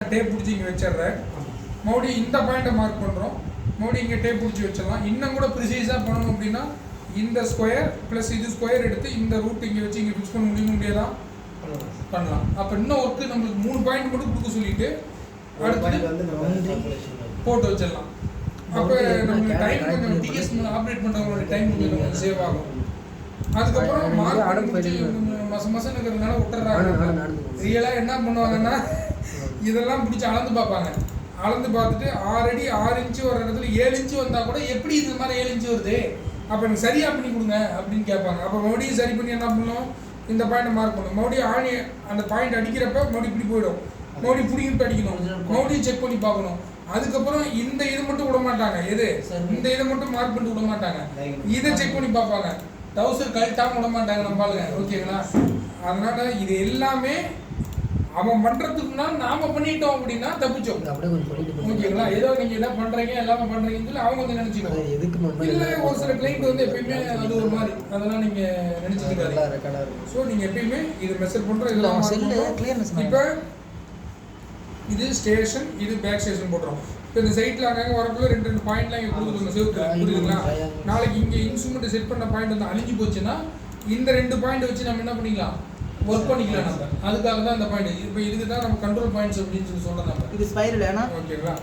Tape பிடிச்சி இங்கே வச்சிடுறேன். மறுபடியும் இந்த பாயிண்ட்டை மார்க் பண்ணுறோம். மறுபடியும் இங்கே டேப் பிடிச்சி வச்சிடலாம். இன்னும் கூட ப்ரிசைஸாக பண்ணணும் அப்படின்னா இந்த ஸ்கொயர் ப்ளஸ் இது ஸ்கொயர் எடுத்து இந்த ரூட் இங்கே வச்சு இங்கே ஃபிக்ஸ் பண்ண முடியாதா? பண்ணலாம். அப்போ இன்னும் ஒர்க்கு நம்மளுக்கு 3 பாயிண்ட் மட்டும் கொடுக்க சொல்லிட்டு அடுத்து போட்டு வச்சிடலாம். அப்போ நம்மளுக்கு டைம் கொஞ்சம் டிஎஸ் ஆப்ரேட் பண்ணுறவங்களோட டைம் கொஞ்சம் சேவ் ஆகும். அதுக்கப்புறம் மார்க் பிடிச்சி மசம் இருக்கிறதுனால விட்டுறாங்க. ரியலாக என்ன பண்ணுவாங்கன்னா இதெல்லாம் பிடிச்சி அளந்து பார்ப்பாங்க. அளந்து பார்த்துட்டு 6 அடி 6 இன்ச்சு வர இடத்துல 7 இன்ச்சு வந்தால் கூட எப்படி இது மாதிரி 7 இன்ச்சு வருது, அப்போ எனக்கு சரியாக பண்ணி கொடுங்க அப்படின்னு கேட்பாங்க. அப்போ மறுபடியும் சரி பண்ணி என்ன பண்ணணும், இந்த பாயிண்ட்டை மார்க் பண்ணணும். மறுபடியும் ஆணி அந்த பாயிண்ட் அடிக்கிறப்ப மறுபடியும் இப்படி போயிடும். மறுபடியும் பிடிக்கிட்டு அடிக்கணும். மறுபடியும் செக் பண்ணி பார்க்கணும். அதுக்கப்புறம் இந்த இது மட்டும் விட மாட்டாங்க. எது இந்த இதை மட்டும் மார்க் பண்ணிட்டு விட மாட்டாங்க. இதை செக் பண்ணி பார்ப்பாங்க. டவுசர் கழட்டாமல் விட மாட்டாங்க நம்மளுங்க. ஓகேங்களா? அதனால இது எல்லாமே அவன் பண்றதுக்குன்னா நாம பண்ணிட்டோம் அப்படின்னா தப்பிச்சோம். ஓகேங்களா? ஏதோ நீங்க என்ன பண்றீங்க எல்லாமே பண்றீங்கன்னு சொல்லி அவங்க வந்து நினைச்சுக்கணும். இல்ல ஒரு சில கிளைண்ட் வந்து எப்பயுமே அது ஒரு மாதிரி அதெல்லாம் நீங்க நினைச்சுக்கிட்டாரு. ஸோ நீங்க எப்பயுமே இது மெஷர் பண்றோம். இதெல்லாம் இப்போ இது ஸ்டேஷன், இது பேக் ஸ்டேஷன் போட்டுரும். இப்போ இந்த சைட்ல அங்கே வரக்குள்ள 2 பாயிண்ட்லாம் இங்கே கொடுத்துருங்க செவத்துல. புரியுதுங்களா? நாளைக்கு இங்கே இன்ஸ்ட்ருமெண்ட் செட் பண்ண பாயிண்ட் வந்து அழிஞ்சு போச்சுன்னா இந்த 2 பாயிண்ட் வச்சு நம்ம என்ன பண்ணிக்கலாம், ஒர்க் பண்ணிக்கலாம் நம்ம. அதுக்காக தான் இந்த பாயிண்ட். இப்போ இதுக்கு தான் நம்ம கண்ட்ரோல் பாயிண்ட்ஸ் அப்படின்னு சொல்லி சொல்றோம் நம்ம. இது ஸ்பைரல் ஏனா? ஓகேங்களா?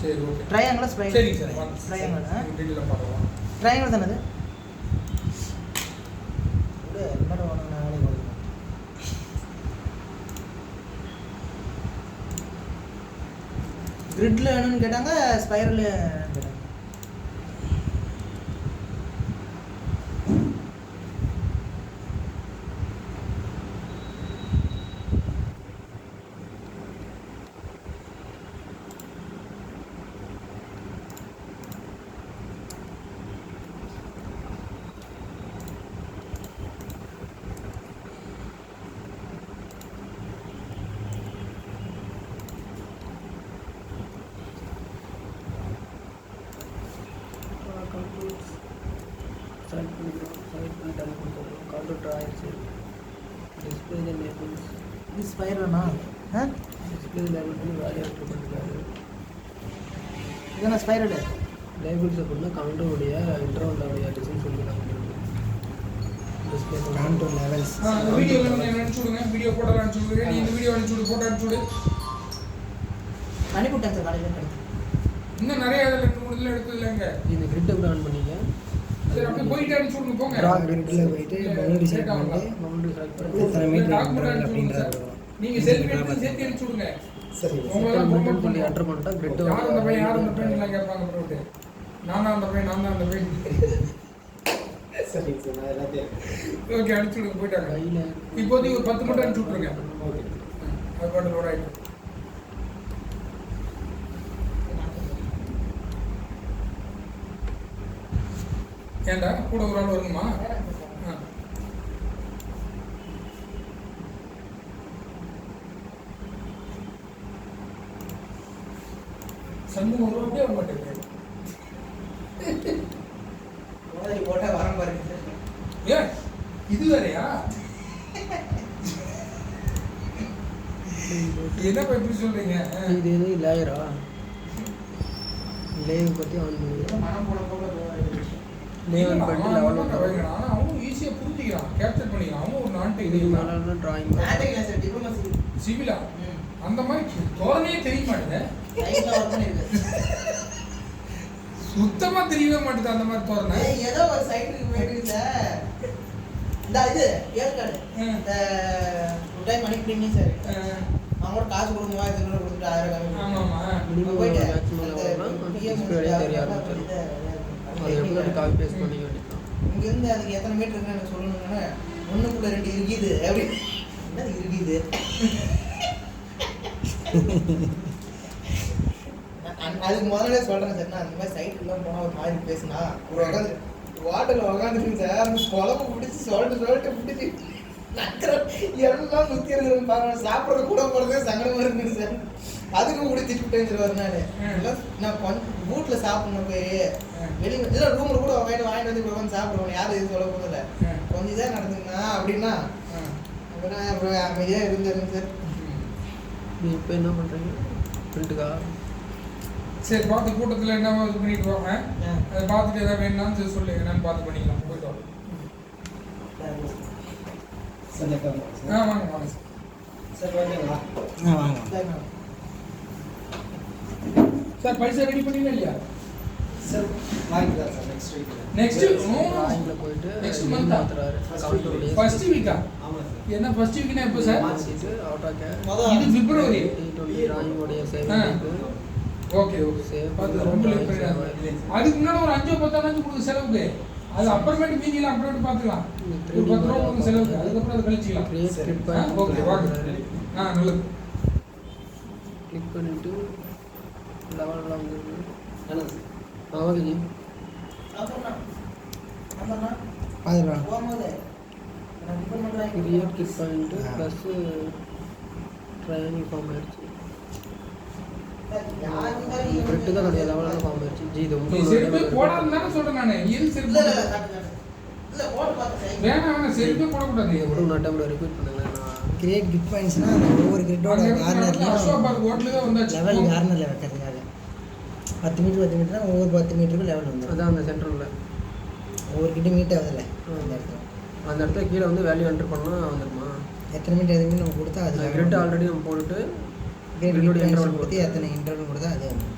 சரி ஓகே. Triangle spiral. சரி சார். ட்ரையாங்கிள். டீடைலா பார்க்கலாம். ட்ரையாங்கிள் தானே இது? இது என்னடா வாங்க நாளே போடுங்க. கிரிட்ல என்னன்னு கேட்டாங்க, ஸ்பைரல் கேட்டாங்க. இதெல்லாம் ஸ்பைரல் லேபிள்ஸ் அப்படின்னா கவுண்டருடைய இன்டர்வல்லுடைய டிசைன் சொல்லிக்கலாம். டிஸ்பிளே கவுண்டர் லெவல்ஸ் வீடியோ அனுப்பிச்சு விடுங்க. வீடியோ போட்டோ அனுப்பிச்சு விடுங்க. நீ இந்த வீடியோ அனுப்பிச்சு விடு, போட்டோ அனுப்பிச்சு விடு. அனுப்பிவிட்டேன் சார். காலையில் கிடைக்கும். இன்னும் நிறைய அதில் 2-3 இதில் எடுத்துடலங்க. இந்த கிரிட்டை கூட ஆன் பண்ணிக்க. சரி அப்படியே போயிட்டு அனுப்பிச்சு விடுங்க. போங்க கிரிட்டில் போயிட்டு பவுண்டரி செலக்ட் பண்ணிட்டு பவுண்டரி செலக்ட் பண்ணி எத்தனை மீட்டர் அப்படின்றது நீங்கள் செல்ஃபி எடுத்து சேர்த்து அனுப்பிச்சு விடுங்க. சரி உங்களெல்லாம் ப்ரொமோட் பண்ணி என்டர் பண்ணிட்டா கிரிட் யார் அந்த பையன் யார் அந்த பையன் எல்லாம் கேட்பாங்க. ப்ரோட்டு நான் தான் அந்த பையன். சரி சார் நான் எல்லாத்தையும் ஓகே அனுப்பிச்சு விடுங்க. போயிட்டாங்க. இப்போதைக்கு ஒரு 10 மட்டும் அனுப்பிச்சு விட்ருங்க. ஓகே அது பாட்டு லோட் ஆகிடும். ஏண்டா கூட ஒரு ஆள் வருமா? சண்முகம் ஒரு அப்படியே வர மாட்டேங்குது. போட்டா வர பாருங்க. ஏ இது வேறையா? என்னப்பா இப்படி சொல்றீங்க? இது எது லேயரா? லேயர் பத்தி ஆன் பண்ணுங்க. மனம் போட போட லேயர் பண்ணி லெவல் வைக்கணும். ஆனா அவன் ஈஸியா புரிஞ்சிக்கிறான், கேப்சர் பண்ணிக்கிறான். அவன் ஒரு நாட்டை இது மேல டிராயிங் நாட்டைல சார் டிப்ளோமசி சிவிலா அந்த மாதிரி தோரணையே தெரிய மாட்டேங்குது. சுத்தமா தெரியவே மாட்டேங்குது அந்த மாதிரி தோரணை. ஏதோ ஒரு சைடுக்கு போயிடுது சார். இந்த இது ஏற்காடு இந்த டைம் மணி பிரிமியம் சார் அவங்க காசு கொடுங்க 1000 கொடுத்துட்டு 1000 கம்மி. ஆமாமா மினிமம் போயிட்டு தெரியாது. அது எப்படி காப்பி பேஸ்ட் பண்ணி வேண்டியது. இங்க இருந்து அதுக்கு எத்தனை மீட்டர் இருக்குன்னு எனக்கு சொல்லணும்னா 1.2 இருக்குது. அப்படி என்ன இருக்குது? அதுக்கு முதல்ல சொல்றேன் சார். நான் அந்த மாதிரி சைட்டுலாம் போனால் ஒரு மாதிரி பேசினா ஒரு உட்காந்து வாட்டரில் உட்காந்துருக்கு சார். குழம்பு பிடிச்சி சொல்லிட்டு பிடிச்சி நக்கிற எல்லாம் சுற்றி இருக்கிறது பாருங்க. சாப்பிட்றது கூட போகிறதே சங்கடமாக இருக்குது சார். அதுக்கு கூட திட்டுட்டேன்னு சொல்லுவார். நான் கொஞ்சம் வீட்டில் சாப்பிடணும் போய் வெளியே இல்லை ரூமில் கூட வாங்கிட்டு வந்து உட்காந்து சாப்பிடுவோம். யாரும் எதுவும் சொல்ல போதில்லை. கொஞ்சம் தான் நடந்துங்கண்ணா அப்படின்னா அப்புறம் அமைதியாக இருந்துருங்க சார். இப்போ என்ன பண்ணுறீங்க பிரிண்ட்டுக்கா? சரி பார்த்து கூட்டத்தில் என்ன இது பண்ணிட்டு வாங்க. அதை பார்த்துட்டு எதாவது வேணும்னாலும் சரி சொல்லு, என்னன்னு பார்த்து பண்ணிக்கலாம். போயிட்டு வாங்க. வாங்க வாங்க சார் வாங்க சார். பைசா ரெடி பண்ணீங்களா இல்லையா சார்? வாங்கிக்கலாம் சார் நெக்ஸ்ட் பேங்க்ல போயிட்டு நெக்ஸ்ட் மந்த் கவுண்டர் ஃபர்ஸ்ட் வீக்கா? ஆமாம் சார். என்ன ஃபர்ஸ்ட் வீக்னா எப்போ சார்? ஆட்டோ இது பிப்ரவரி. டிராயிங்கோடைய சேவ் ஓகே ஓகே. பார்த்து ரொம்ப லேட் பண்ணிடாதீங்க. அதுக்கு முன்னாடி ஒரு 5-10 கொடுங்க செலவுக்கு. அது அப்புறமேட்டு மீதியெல்லாம் அப்புறமேட்டு பார்த்துக்கலாம். ஒரு 10 ரூபா கொடுங்க செலவுக்கு, அதுக்கப்புறம் அதை கழிச்சிக்கலாம். ஓகே வாங்க. நல்லது. கிளிக் பண்ணிட்டு லெவலில் வந்து என்ன ஓகே ஜி. கிரியேட் கிளிக் பண்ணிட்டு ப்ளஸ் ட்ரைனிங் ஃபார்ம் ஆயிடுச்சு. பிரிண்ட் தான் நிறைய லெவலில் ஃபார்ம் ஆயிடுச்சு ஜி. இது நீ செருப்பே போடாதுன்னு தானே சொல்றேன் நானு. எது செருப்பு? வேணாம் செருப்பே போடக்கூடாது. ஒரு டைமில் ரிப்பீட் பண்ணுங்களேன். நான் கிரியேட் கிட் பாயிண்ட்ஸ்னா அந்த ஒவ்வொரு கிரிட்டோட கார்னர்லையும் அசோபாத் ஹோட்டல் தான் வந்தாச்சு. லெவல் கார்னரில் வைக்கிறதுக்காக 10 மீட்டர்னா ஒவ்வொரு 10 மீட்டருக்கும் லெவல் வந்துடும். அதான் அந்த சென்டரில் ஒவ்வொரு கிட்ட மீட் ஆகுதுல்ல அந்த இடத்துல. அந்த இடத்துல கீழே வந்து வேல்யூ என்டர் பண்ணால் வந்துடுமா? எத்தனை மீட்டர் எதுவுமே நம்ம கொடுத்தா அது கிரிட் ஆல்ரெடி நம்ம போட்டுட்டு கிரிட் இன்டர்வல் கொடுத்து எத்தனை இன்டர்வல் கொடுத்தா அது வந்துடும்.